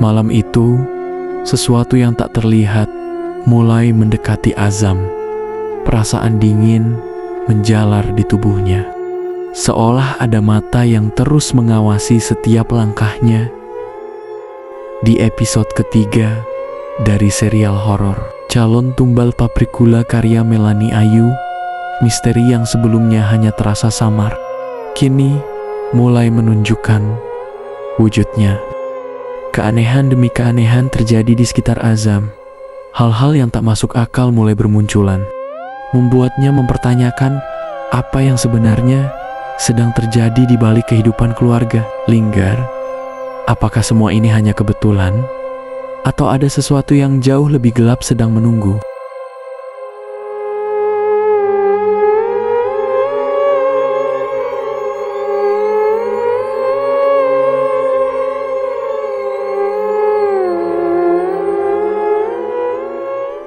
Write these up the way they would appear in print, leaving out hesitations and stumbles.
Malam itu, sesuatu yang tak terlihat mulai mendekati Azam. Perasaan dingin menjalar di tubuhnya, seolah ada mata yang terus mengawasi setiap langkahnya. Di episode ketiga dari serial horor Calon Tumbal Pabrik Gula karya Melanie Ayu, misteri yang sebelumnya hanya terasa samar, kini mulai menunjukkan wujudnya. Keanehan demi keanehan terjadi di sekitar Azam. Hal-hal yang tak masuk akal mulai bermunculan, membuatnya mempertanyakan apa yang sebenarnya sedang terjadi di balik kehidupan keluarga Linggar. Apakah semua ini hanya kebetulan? Atau ada sesuatu yang jauh lebih gelap sedang menunggu?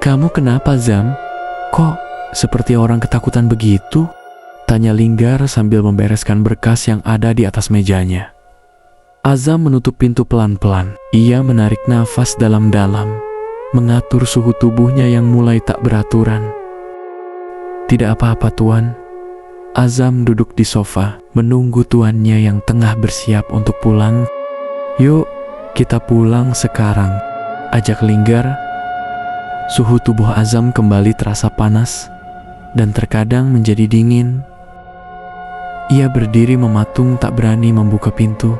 "Kamu kenapa, Zam? Kok seperti orang ketakutan begitu?" tanya Linggar sambil membereskan berkas yang ada di atas mejanya. Azam menutup pintu pelan-pelan. Ia menarik nafas dalam-dalam, mengatur suhu tubuhnya yang mulai tak beraturan. "Tidak apa-apa, Tuan." Azam duduk di sofa, menunggu tuannya yang tengah bersiap untuk pulang. "Yuk, kita pulang sekarang," ajak Linggar. Suhu tubuh Azam kembali terasa panas dan terkadang menjadi dingin. Ia berdiri mematung, tak berani membuka pintu.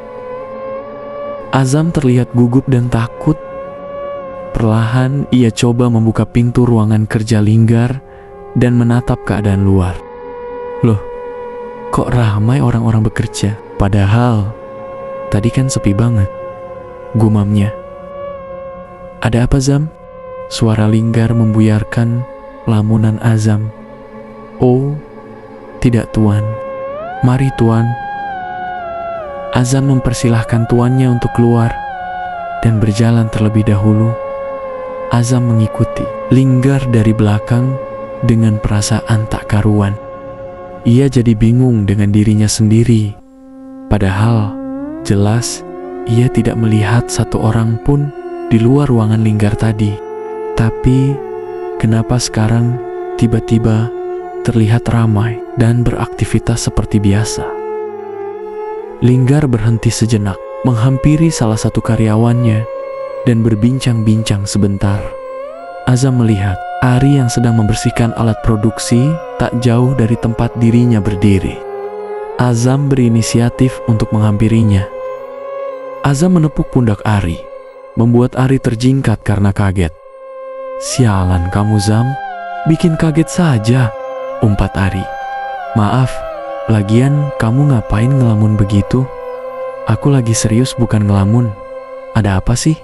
Azam terlihat gugup dan takut. Perlahan ia coba membuka pintu ruangan kerja Linggar dan menatap keadaan luar. Loh, kok ramai orang-orang bekerja? Padahal tadi kan sepi banget, gumamnya. "Ada apa, Zam?" Suara Linggar membuyarkan lamunan Azam. "Oh, tidak, Tuan. Mari, Tuan." Azam mempersilahkan tuannya untuk keluar dan berjalan terlebih dahulu. Azam mengikuti Linggar dari belakang dengan perasaan tak karuan. Ia jadi bingung dengan dirinya sendiri. Padahal jelas ia tidak melihat satu orang pun di luar ruangan Linggar tadi. Tapi kenapa sekarang tiba-tiba terlihat ramai dan beraktivitas seperti biasa? Linggar berhenti sejenak, menghampiri salah satu karyawannya dan berbincang-bincang sebentar. Azam melihat Ari yang sedang membersihkan alat produksi tak jauh dari tempat dirinya berdiri. Azam berinisiatif untuk menghampirinya. Azam menepuk pundak Ari, membuat Ari terjingkat karena kaget. "Sialan kamu, Zam, bikin kaget saja," umpat Ari. "Maaf, lagian kamu ngapain ngelamun begitu?" "Aku lagi serius, bukan ngelamun. Ada apa sih?"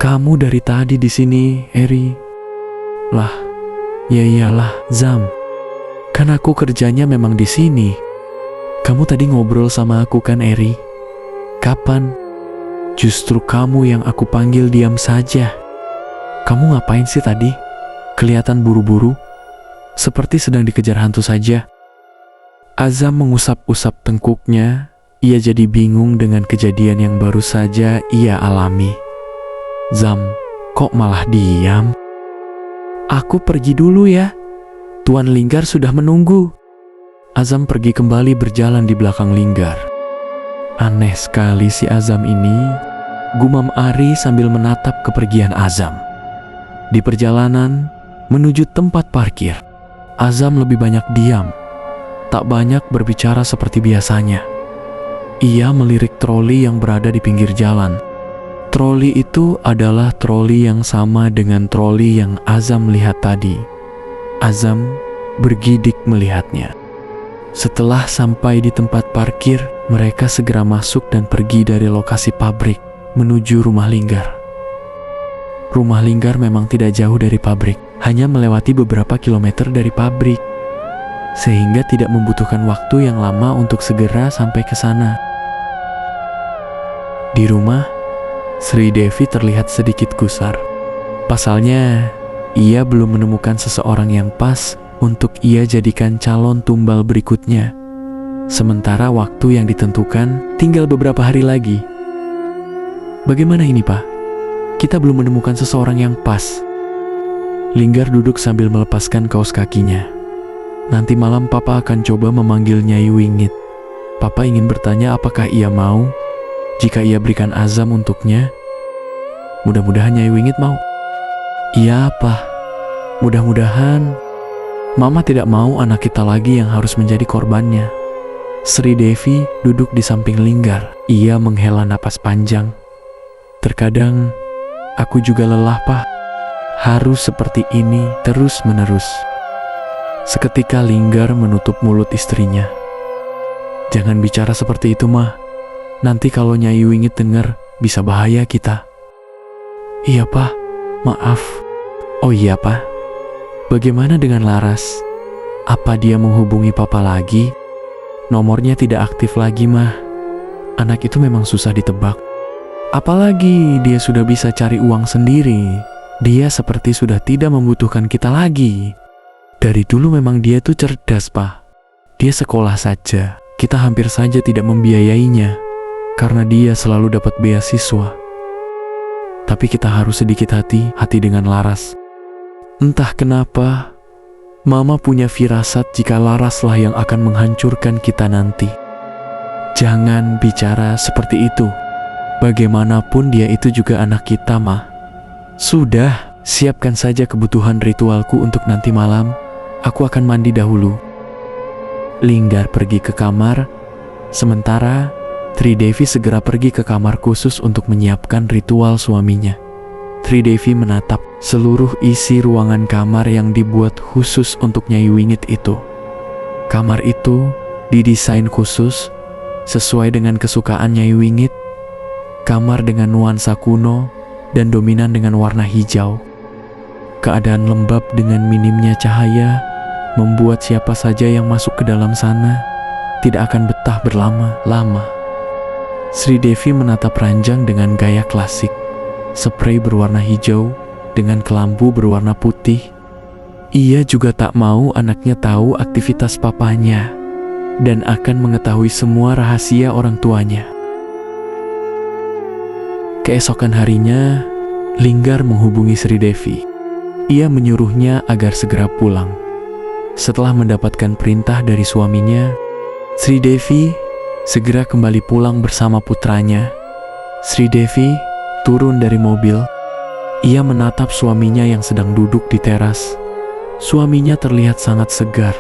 "Kamu dari tadi di sini, Eri." "Lah, ya iyalah, Zam. Kan aku kerjanya memang di sini. Kamu tadi ngobrol sama aku kan, Eri?" "Kapan?" "Justru kamu yang aku panggil diam saja. Kamu ngapain sih tadi? Kelihatan buru-buru, seperti sedang dikejar hantu saja." Azam mengusap-usap tengkuknya. Ia jadi bingung dengan kejadian yang baru saja ia alami. "Zam, kok malah diam?" "Aku pergi dulu ya. Tuan Linggar sudah menunggu." Azam pergi kembali berjalan di belakang Linggar. "Aneh sekali si Azam ini," gumam Ari sambil menatap kepergian Azam. Di perjalanan menuju tempat parkir, Azam lebih banyak diam, tak banyak berbicara seperti biasanya. Ia melirik troli yang berada di pinggir jalan. Troli itu adalah troli yang sama dengan troli yang Azam lihat tadi. Azam bergidik melihatnya. Setelah sampai di tempat parkir, mereka segera masuk dan pergi dari lokasi pabrik menuju rumah Linggar. Rumah Linggar memang tidak jauh dari pabrik, hanya melewati beberapa kilometer dari pabrik, sehingga tidak membutuhkan waktu yang lama untuk segera sampai ke sana. Di rumah, Sri Devi terlihat sedikit gusar. Pasalnya, ia belum menemukan seseorang yang pas untuk ia jadikan calon tumbal berikutnya. Sementara waktu yang ditentukan tinggal beberapa hari lagi. Bagaimana ini, Pak? Kita belum menemukan seseorang yang pas. Linggar duduk sambil melepaskan kaos kakinya. Nanti malam Papa akan coba memanggil Nyai Wingit. Papa ingin bertanya apakah ia mau jika ia berikan azam untuknya. Mudah-mudahan Nyai Wingit mau. Iya, Pak. Mudah-mudahan. Mama tidak mau anak kita lagi yang harus menjadi korbannya. Sri Devi duduk di samping Linggar. Ia menghela napas panjang. Terkadang aku juga lelah, Pak. Harus seperti ini terus-menerus. Seketika Linggar menutup mulut istrinya. Jangan bicara seperti itu, Mah. Nanti kalau Nyai Wingit dengar, bisa bahaya kita. Iya, Pak. Maaf. Oh iya, Pak. Bagaimana dengan Laras? Apa dia menghubungi Papa lagi? Nomornya tidak aktif lagi, Mah. Anak itu memang susah ditebak. Apalagi dia sudah bisa cari uang sendiri. Dia seperti sudah tidak membutuhkan kita lagi. Dari dulu memang dia tuh cerdas, Pak. Dia sekolah saja. Kita hampir saja tidak membiayainya. Karena dia selalu dapat beasiswa. Tapi kita harus sedikit hati-hati dengan Laras. Entah kenapa, Mama punya firasat jika Laraslah yang akan menghancurkan kita nanti. Jangan bicara seperti itu. Bagaimanapun dia itu juga anak kita, Ma. Sudah, siapkan saja kebutuhan ritualku untuk nanti malam. Aku akan mandi dahulu. Linggar pergi ke kamar, sementara Tridevi segera pergi ke kamar khusus untuk menyiapkan ritual suaminya. Tridevi menatap seluruh isi ruangan kamar yang dibuat khusus untuk Nyai Wingit itu. Kamar itu didesain khusus sesuai dengan kesukaan Nyai Wingit. Kamar dengan nuansa kuno dan dominan dengan warna hijau. Keadaan lembab dengan minimnya cahaya membuat siapa saja yang masuk ke dalam sana tidak akan betah berlama-lama. Sri Devi menatap ranjang dengan gaya klasik. Spray berwarna hijau dengan kelambu berwarna putih. Ia juga tak mau anaknya tahu aktivitas papanya dan akan mengetahui semua rahasia orang tuanya. Keesokan harinya, Linggar menghubungi Sri Devi. Ia menyuruhnya agar segera pulang. Setelah mendapatkan perintah dari suaminya, Sri Devi segera kembali pulang bersama putranya. Sri Devi turun dari mobil. Ia menatap suaminya yang sedang duduk di teras. Suaminya terlihat sangat segar.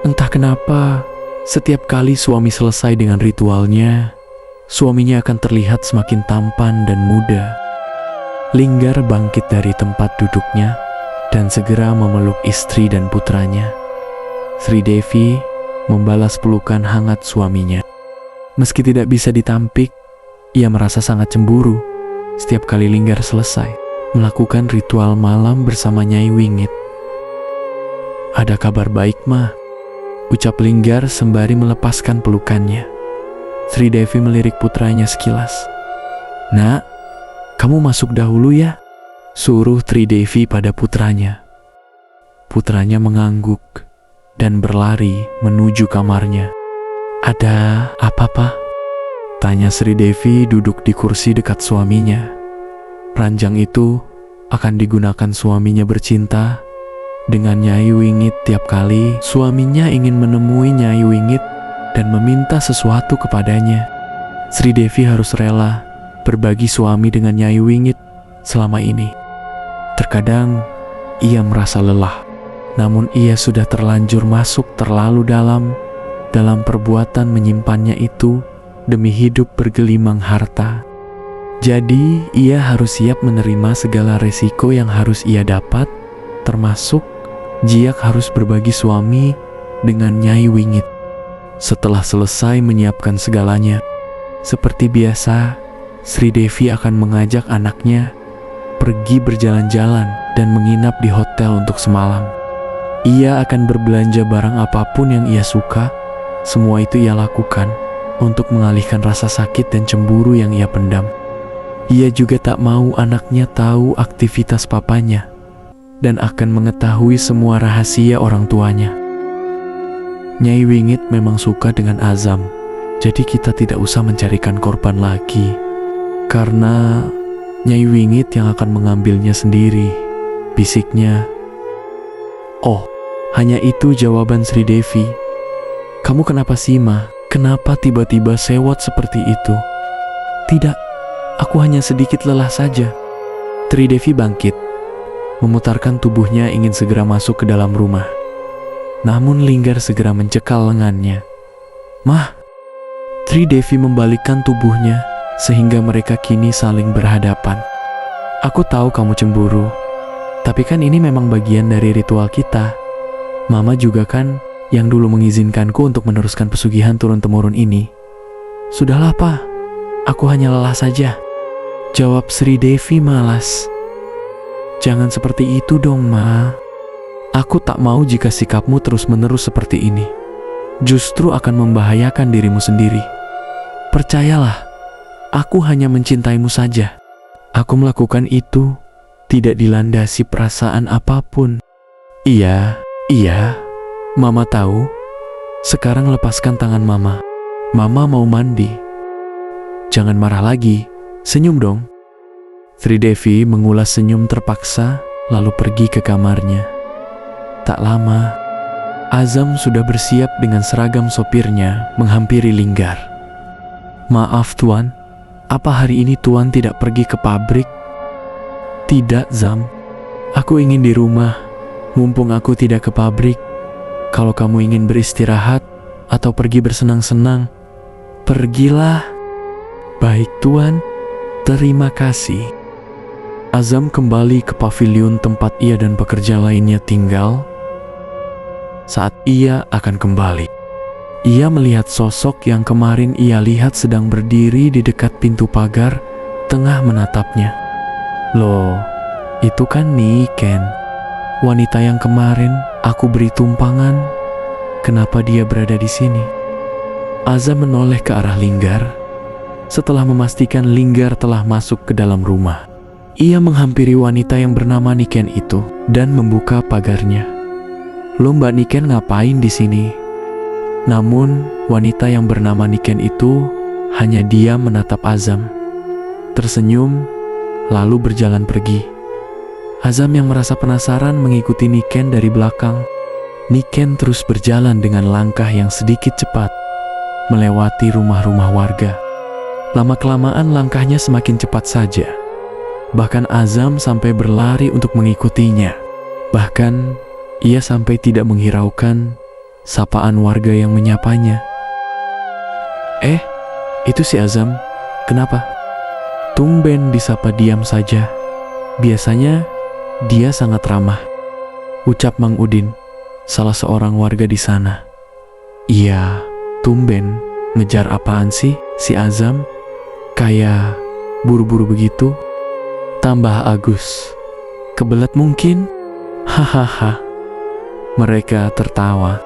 Entah kenapa, setiap kali suami selesai dengan ritualnya, suaminya akan terlihat semakin tampan dan muda. Linggar bangkit dari tempat duduknya dan segera memeluk istri dan putranya. Sri Devi membalas pelukan hangat suaminya. Meski tidak bisa ditampik, ia merasa sangat cemburu setiap kali Linggar selesai melakukan ritual malam bersama Nyai Wingit. Ada kabar baik, Ma, ucap Linggar sembari melepaskan pelukannya. Sri Devi melirik putranya sekilas. Nak, kamu masuk dahulu ya, suruh Sri Devi pada putranya. Putranya mengangguk dan berlari menuju kamarnya. Ada apa, Pak? Tanya Sri Devi duduk di kursi dekat suaminya. Ranjang itu akan digunakan suaminya bercinta dengan Nyai Wingit tiap kali suaminya ingin menemui Nyai Wingit dan meminta sesuatu kepadanya. Sri Devi harus rela berbagi suami dengan Nyai Wingit selama ini. Terkadang ia merasa lelah, namun ia sudah terlanjur masuk terlalu dalam perbuatan menyimpannya itu demi hidup bergelimang harta. Jadi ia harus siap menerima segala resiko yang harus ia dapat, termasuk Jiak harus berbagi suami dengan Nyai Wingit. Setelah selesai menyiapkan segalanya, seperti biasa, Sri Devi akan mengajak anaknya pergi berjalan-jalan dan menginap di hotel untuk semalam. Ia akan berbelanja barang apapun yang ia suka. Semua itu ia lakukan untuk mengalihkan rasa sakit dan cemburu yang ia pendam. Ia juga tak mau anaknya tahu aktivitas papanya dan akan mengetahui semua rahasia orang tuanya. Nyai Wingit memang suka dengan azam, jadi kita tidak usah mencarikan korban lagi. Karena Nyai Wingit yang akan mengambilnya sendiri, bisiknya. Oh, hanya itu jawaban Sri Devi. Kamu kenapa sih, Ma? Kenapa tiba-tiba sewot seperti itu? Tidak, aku hanya sedikit lelah saja. Sri Devi bangkit, memutarkan tubuhnya ingin segera masuk ke dalam rumah. Namun Linggar segera mencekal lengannya. Mah, Sri Devi membalikkan tubuhnya sehingga mereka kini saling berhadapan. Aku tahu kamu cemburu, tapi kan ini memang bagian dari ritual kita. Mama juga kan yang dulu mengizinkanku untuk meneruskan pesugihan turun-temurun ini. Sudahlah, Pa. Aku hanya lelah saja, jawab Sri Devi malas. Jangan seperti itu dong, Ma. Aku tak mau jika sikapmu terus-menerus seperti ini. Justru akan membahayakan dirimu sendiri. Percayalah, aku hanya mencintaimu saja. Aku melakukan itu tidak dilandasi perasaan apapun. Iya, Mama tahu. Sekarang lepaskan tangan Mama. Mama mau mandi. Jangan marah lagi, senyum dong. Sri Devi mengulas senyum terpaksa lalu pergi ke kamarnya. Tak lama, Azam sudah bersiap dengan seragam sopirnya menghampiri Linggar. Maaf Tuan, apa hari ini Tuan tidak pergi ke pabrik? Tidak Zam, aku ingin di rumah, mumpung aku tidak ke pabrik. Kalau kamu ingin beristirahat atau pergi bersenang-senang, pergilah. Baik Tuan, terima kasih. Azam kembali ke pavilion tempat ia dan pekerja lainnya tinggal. Saat ia akan kembali, ia melihat sosok yang kemarin ia lihat sedang berdiri di dekat pintu pagar, tengah menatapnya. Loh, itu kan Niken, wanita yang kemarin aku beri tumpangan. Kenapa dia berada di sini? Azam menoleh ke arah Linggar. Setelah memastikan Linggar telah masuk ke dalam rumah, ia menghampiri wanita yang bernama Niken itu dan membuka pagarnya. Lo Mbak Niken ngapain di sini? Namun wanita yang bernama Niken itu hanya diam menatap Azam, tersenyum lalu berjalan pergi. Azam yang merasa penasaran mengikuti Niken dari belakang. Niken terus berjalan dengan langkah yang sedikit cepat, melewati rumah-rumah warga. Lama-kelamaan langkahnya semakin cepat saja. Bahkan Azam sampai berlari untuk mengikutinya. Bahkan ia sampai tidak menghiraukan sapaan warga yang menyapanya. Itu si Azam, kenapa? Tumben disapa diam saja. Biasanya dia sangat ramah, ucap Mang Udin, salah seorang warga di sana. Iya, tumben, ngejar apaan sih si Azam? Kayak buru-buru begitu. Tambah Agus, kebelet mungkin? Hahaha. Mereka tertawa.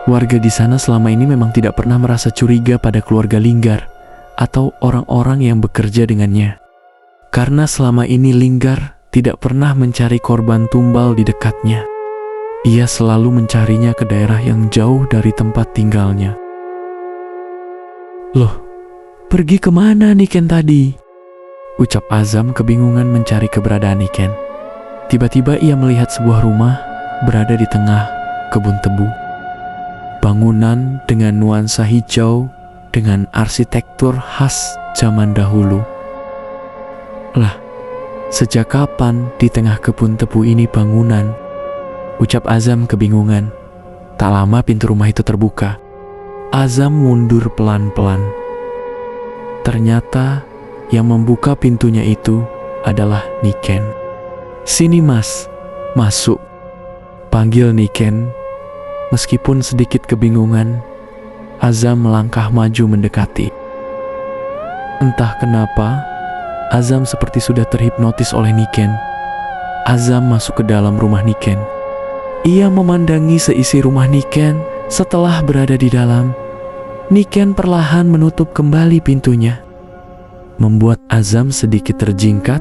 Warga di sana selama ini memang tidak pernah merasa curiga pada keluarga Linggar atau orang-orang yang bekerja dengannya. Karena selama ini Linggar tidak pernah mencari korban tumbal di dekatnya. Ia selalu mencarinya ke daerah yang jauh dari tempat tinggalnya. Loh, pergi kemana Niken tadi? Ucap Azam kebingungan mencari keberadaan Niken. Tiba-tiba ia melihat sebuah rumah berada di tengah kebun tebu. Bangunan dengan nuansa hijau dengan arsitektur khas zaman dahulu. Lah, sejak kapan di tengah kebun tebu ini bangunan? Ucap Azam kebingungan. Tak lama pintu rumah itu terbuka. Azam mundur pelan-pelan. Ternyata yang membuka pintunya itu adalah Niken. Sini Mas, masuk, panggil Niken. Meskipun sedikit kebingungan, Azam melangkah maju mendekati. Entah kenapa, Azam seperti sudah terhipnotis oleh Niken. Azam masuk ke dalam rumah Niken. Ia memandangi seisi rumah Niken. Setelah berada di dalam, Niken perlahan menutup kembali pintunya, membuat Azam sedikit terjingkat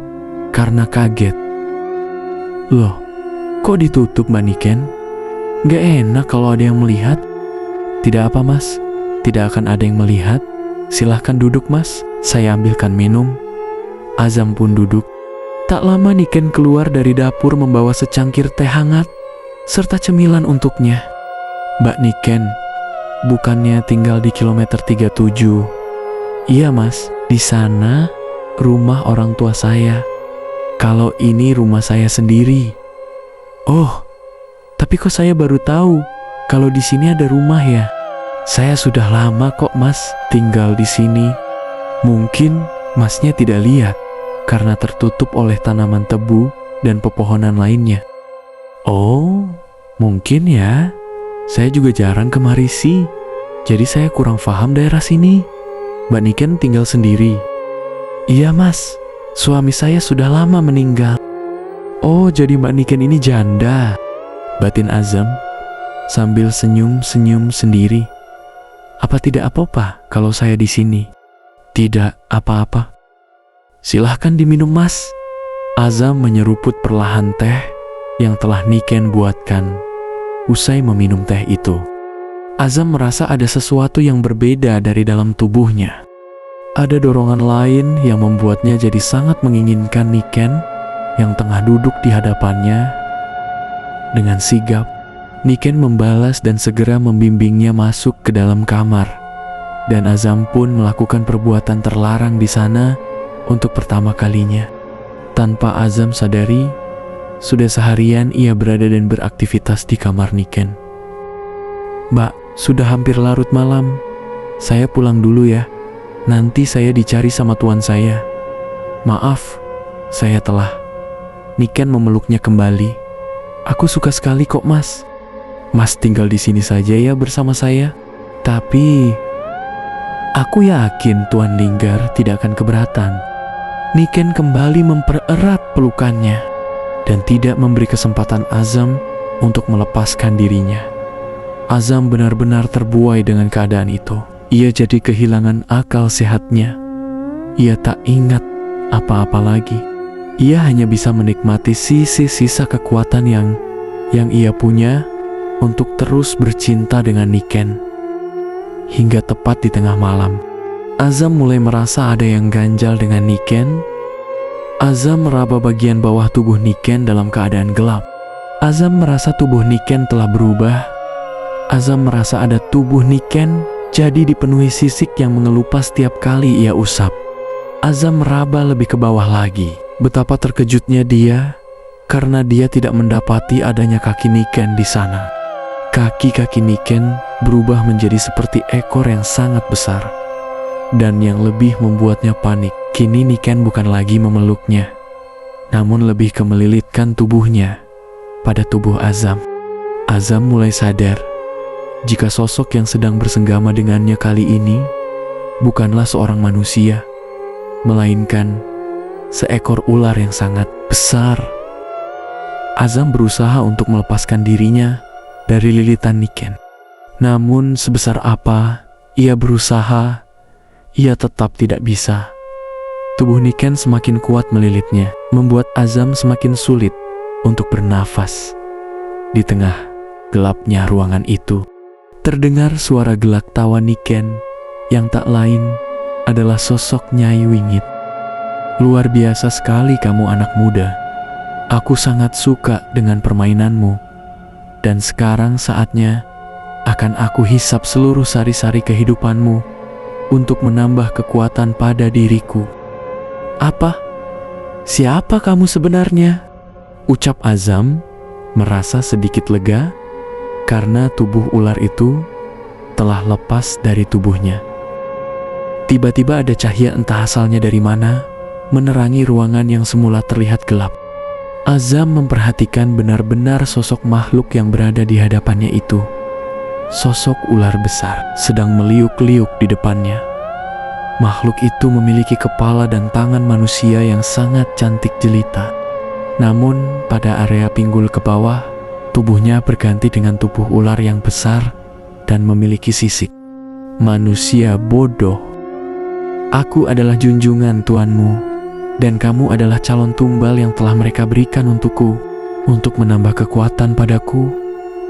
karena kaget. Loh, kok ditutup Mbak Niken? Gak enak kalau ada yang melihat. Tidak apa Mas, tidak akan ada yang melihat. Silahkan duduk Mas, saya ambilkan minum. Azam pun duduk. Tak lama Niken keluar dari dapur membawa secangkir teh hangat serta cemilan untuknya. "Mbak Niken, bukannya tinggal di kilometer 37? "Iya mas, di sana rumah orang tua saya. Kalau ini rumah saya sendiri." "Oh, tapi kok saya baru tahu kalau di sini ada rumah ya? Saya sudah lama kok mas tinggal di sini." "Mungkin masnya tidak lihat karena tertutup oleh tanaman tebu dan pepohonan lainnya." "Oh, mungkin ya. Saya juga jarang kemari sih. Jadi saya kurang paham daerah sini." "Mbak Niken tinggal sendiri?" "Iya mas, suami saya sudah lama meninggal." "Oh, jadi Mbak Niken ini janda," batin Azam sambil senyum-senyum sendiri. "Apa tidak apa-apa kalau saya di sini?" "Tidak apa-apa. Silahkan diminum mas." Azam menyeruput perlahan teh yang telah Niken buatkan. Usai meminum teh itu, Azam merasa ada sesuatu yang berbeda dari dalam tubuhnya. Ada dorongan lain yang membuatnya jadi sangat menginginkan Niken yang tengah duduk di hadapannya. Dengan sigap, Niken membalas dan segera membimbingnya masuk ke dalam kamar. Dan Azam pun melakukan perbuatan terlarang di sana untuk pertama kalinya. Tanpa Azam sadari, sudah seharian ia berada dan beraktivitas di kamar Niken. "Mbak, sudah hampir larut malam. Saya pulang dulu ya. Nanti saya dicari sama tuan saya." "Maaf, saya telah." Niken memeluknya kembali. "Aku suka sekali kok mas. Mas tinggal di sini saja ya bersama saya. Tapi aku yakin Tuan Linggar tidak akan keberatan." Niken kembali mempererat pelukannya dan tidak memberi kesempatan Azam untuk melepaskan dirinya. Azam benar-benar terbuai dengan keadaan itu. Ia jadi kehilangan akal sehatnya. Ia tak ingat apa-apa lagi. Ia hanya bisa menikmati sisa-sisa kekuatan yang ia punya untuk terus bercinta dengan Niken. Hingga tepat di tengah malam, Azam mulai merasa ada yang ganjal dengan Niken. Azam meraba bagian bawah tubuh Niken dalam keadaan gelap. Azam merasa tubuh Niken telah berubah. Azam merasa ada tubuh Niken jadi dipenuhi sisik yang mengelupas setiap kali ia usap. Azam meraba lebih ke bawah lagi. Betapa terkejutnya dia karena dia tidak mendapati adanya kaki Niken di sana. Kaki-kaki Niken berubah menjadi seperti ekor yang sangat besar. Dan yang lebih membuatnya panik, kini Niken bukan lagi memeluknya, namun lebih ke melilitkan tubuhnya pada tubuh Azam. Azam mulai sadar jika sosok yang sedang bersenggama dengannya kali ini bukanlah seorang manusia, melainkan seekor ular yang sangat besar. Azam berusaha untuk melepaskan dirinya dari lilitan Niken. Namun sebesar apa ia berusaha, ia tetap tidak bisa. Tubuh Niken semakin kuat melilitnya, membuat Azam semakin sulit untuk bernafas. Di tengah gelapnya ruangan itu, terdengar suara gelak tawa Niken yang tak lain adalah sosok Nyai Wingit. "Luar biasa sekali kamu anak muda. Aku sangat suka dengan permainanmu. Dan sekarang saatnya akan aku hisap seluruh sari-sari kehidupanmu untuk menambah kekuatan pada diriku." "Apa? Siapa kamu sebenarnya?" ucap Azam, merasa sedikit lega karena tubuh ular itu telah lepas dari tubuhnya. Tiba-tiba ada cahaya entah asalnya dari mana menerangi ruangan yang semula terlihat gelap. Azam memperhatikan benar-benar sosok makhluk yang berada di hadapannya itu. Sosok ular besar sedang meliuk-liuk di depannya. Makhluk itu memiliki kepala dan tangan manusia yang sangat cantik jelita. Namun pada area pinggul ke bawah, tubuhnya berganti dengan tubuh ular yang besar dan memiliki sisik. "Manusia bodoh. Aku adalah junjungan tuanmu, dan kamu adalah calon tumbal yang telah mereka berikan untukku, untuk menambah kekuatan padaku,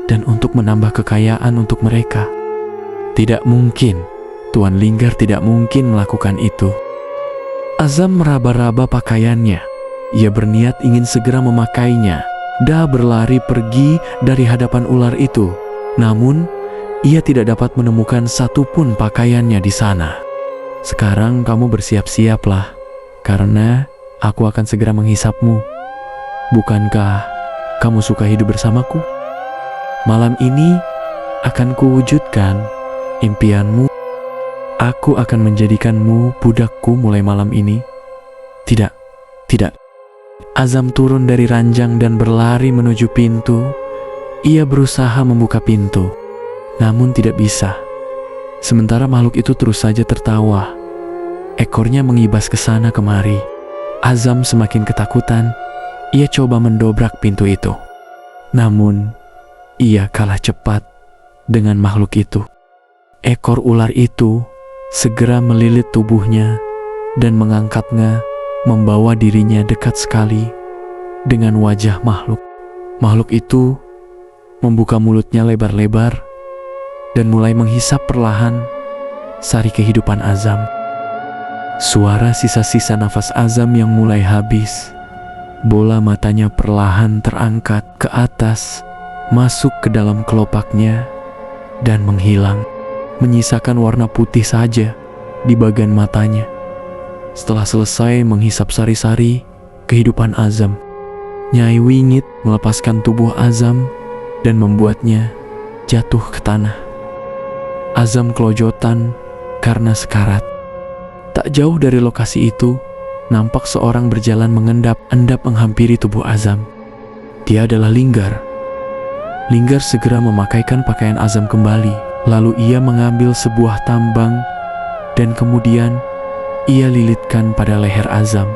dan untuk menambah kekayaan untuk mereka. Tidak mungkin, Tuan Linggar tidak mungkin melakukan itu." Azam meraba-raba pakaiannya. Ia berniat ingin segera memakainya. Dah berlari pergi dari hadapan ular itu. Namun, ia tidak dapat menemukan satupun pakaiannya di sana. Sekarang kamu bersiap-siaplah, karena aku akan segera menghisapmu. Bukankah kamu suka hidup bersamaku? Malam ini akan kuwujudkan impianmu. Aku akan menjadikanmu budakku mulai malam ini. Tidak, tidak. Azam turun dari ranjang dan berlari menuju pintu. Ia berusaha membuka pintu, namun tidak bisa. Sementara makhluk itu terus saja tertawa. Ekornya mengibas ke sana kemari. Azam semakin ketakutan. Ia coba mendobrak pintu itu. Namun, ia kalah cepat dengan makhluk itu. Ekor ular itu segera melilit tubuhnya dan mengangkatnya, membawa dirinya dekat sekali dengan wajah makhluk. Makhluk itu membuka mulutnya lebar-lebar dan mulai menghisap perlahan sari kehidupan Azam. Suara sisa-sisa nafas Azam yang mulai habis. Bola matanya perlahan terangkat ke atas, masuk ke dalam kelopaknya dan menghilang, menyisakan warna putih saja di bagian matanya. Setelah selesai menghisap sari-sari kehidupan Azam, Nyai Wingit melepaskan tubuh Azam dan membuatnya jatuh ke tanah. Azam kelojotan karena sekarat. Tak jauh dari lokasi itu, nampak seorang berjalan mengendap-endap menghampiri tubuh Azam. Dia adalah Linggar. Linggar segera memakaikan pakaian Azam kembali. Lalu ia mengambil sebuah tambang dan kemudian ia lilitkan pada leher Azam.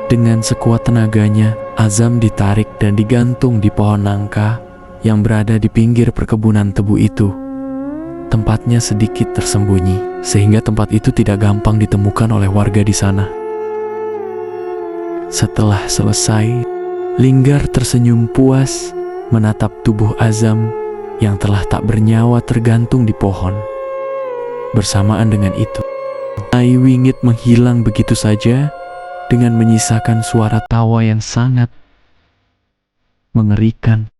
Dengan sekuat tenaganya, Azam ditarik dan digantung di pohon nangka yang berada di pinggir perkebunan tebu itu. Tempatnya sedikit tersembunyi, sehingga tempat itu tidak gampang ditemukan oleh warga di sana. Setelah selesai, Linggar tersenyum puas menatap tubuh Azam yang telah tak bernyawa tergantung di pohon. Bersamaan dengan itu, Nyai Wingit menghilang begitu saja dengan menyisakan suara tawa yang sangat mengerikan.